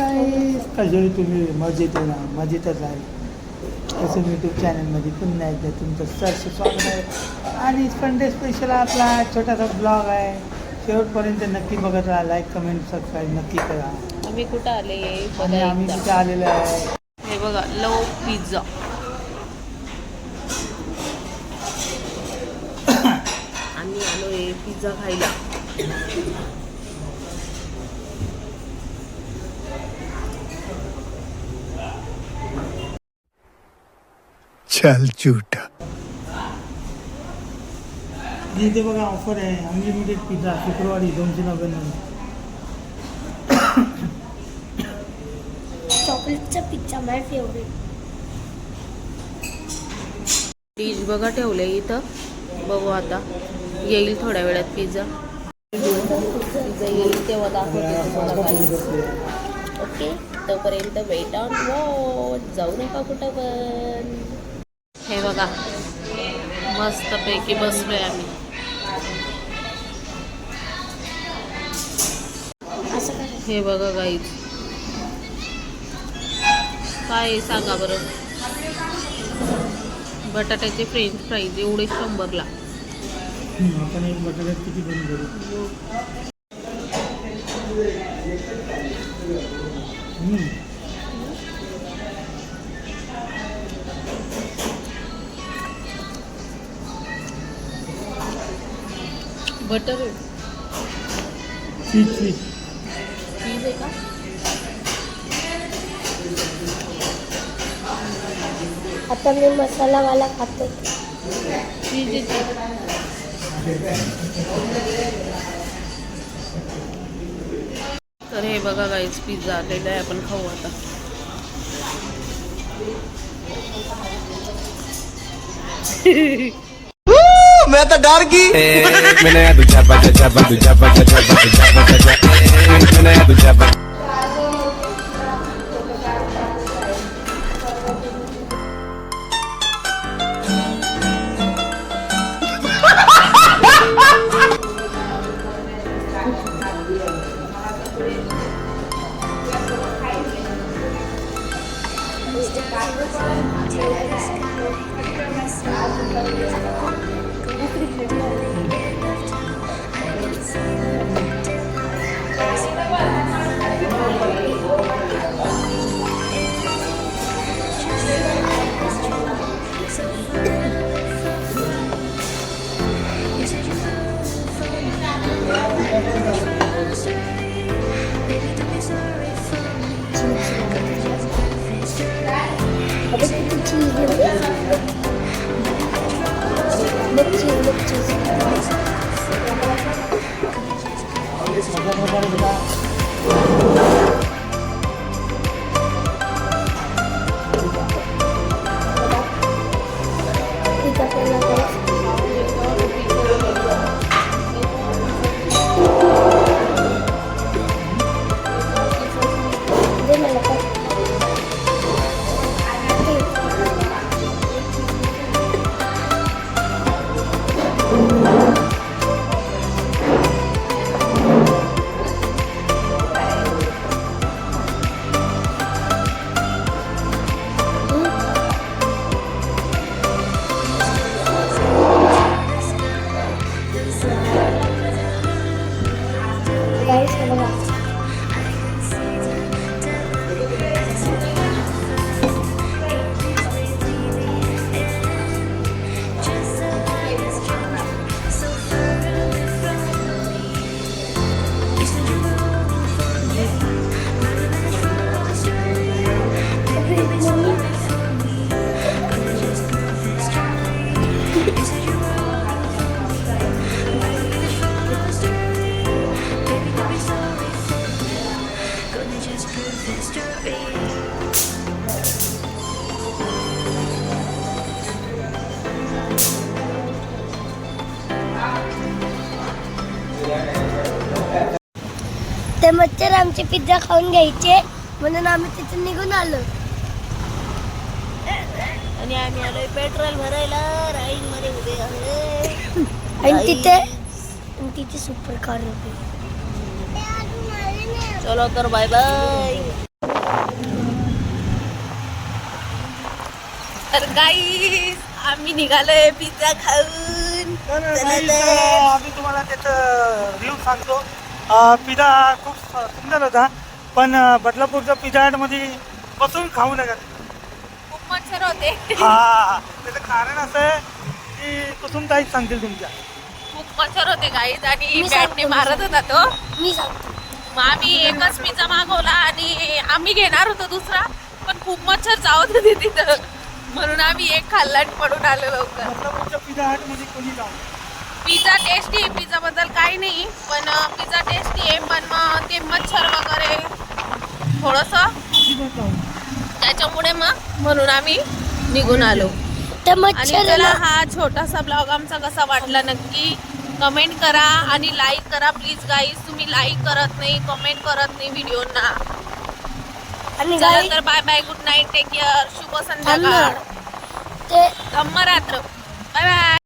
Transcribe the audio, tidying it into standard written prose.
गाईस, कसे आहे तुम्ही? मजेत आहे ना? मजेतच आहे. असं यूट्यूब चॅनलमध्ये पुन्हा एकदा तुमचं सरस स्वागत आहे. आणि संडे स्पेशल आपला छोटासा ब्लॉग आहे. शेवटपर्यंत नक्की बघत राहा. लाईक कमेंट सबस्क्राईब नक्की करा. आम्ही कुठं आले आणि आम्ही तिथे आलेलो आहे. हे बघा, लव पिझ्झा. आम्ही आलोय पिझ्झा खायला. चल झूठा. इथे बघा ऑफर आहे. अनलिमिटेड पिझ्झा शुक्रवारी 299. चॉकलेटचा पिझ्झा माय फेवरेट. डिश बघा ठेवले इथं. बघू आता येईल थोड्या वेळात पिझ्झा. पिझ्झा येईल तेव्हा दाखवते तुम्हाला काही. ओके, तोपर्यंत वेट ऑन वॉच. जाऊ नका कुठं पण. हे बघा, मस्तपैकी बसलोय आम्ही. हे बघा गाईज, काय सांगा बरं. बटाट्याचे फ्रेंच फ्राईज एवढे 100ला. आपण एक बटाट्यात किती बंद करू. बटर चीज चीज आहे का? आता मी मसालावाला खातो. चीज आहे. तर हे बघा गाईज, पिझ्झा आलेला आहे. आपण खाऊ आता. मैं तो डर गई. मैंने दूजा बजा दूजा बजा मैंने दूजा बजा. ते मच्छर आमचे पिझ्झा खाऊन घ्यायचे म्हणून आम्ही तिथून निघून आलो. आणि आम्ही आलोय पेट्रोल भरायला. राईन मध्ये उभे आहे. आणि तिथे सुपर कार होती. चलो तर बाय बाय. तर गाईस आम्ही निघालोय पिझ्झा खाऊन. आम्ही तुम्हाला त्याचं रिव्ह्यू सांगतो. पिझ्झा खूप सुंदर होता, पण बदलापूरच्या पिझ्झा हटमध्ये बसून खाऊ नका. खूप मच्छर होते. हा, त्याचं कारण असं आहे की कुसुमताईच सांगतील तुमच्या. खूप मच्छर होते गाईस आणि मी बॅटने सांगतो, मारत होता तो. मी सांगतो. मग आम्ही एकच पिझ्झा मागवला आणि आम्ही घेणार होतो दुसरा, पण खूप मच्छर चावत होते तिथं, म्हणून आम्ही एक खाल्ला आणि पडून आलो लवकर. बदलापूरच्या पिझ्झा हटमध्ये कोणी जाऊ. पिझ्झा टेस्टी आहे, पिझ्झा बद्दल काही नाही, पण पिझ्झा टेस्टी आहे, पण मग ते मच्छर वगैरे थोडंसं त्याच्यामुळे मग म्हणून आम्ही निघून आलो. तर आणि मच्छर चला हा छोटासा ब्लॉग आमचा कसा वाटला नक्की कमेंट करा आणि लाईक करा प्लीज गाईज. तुम्ही लाईक करत नाही, कमेंट करत नाही व्हिडिओना. आणि चला गाई तर bye bye, good night, take care, शुभ संध्याकाळ, ते धम्म रात्र, बाय बाय.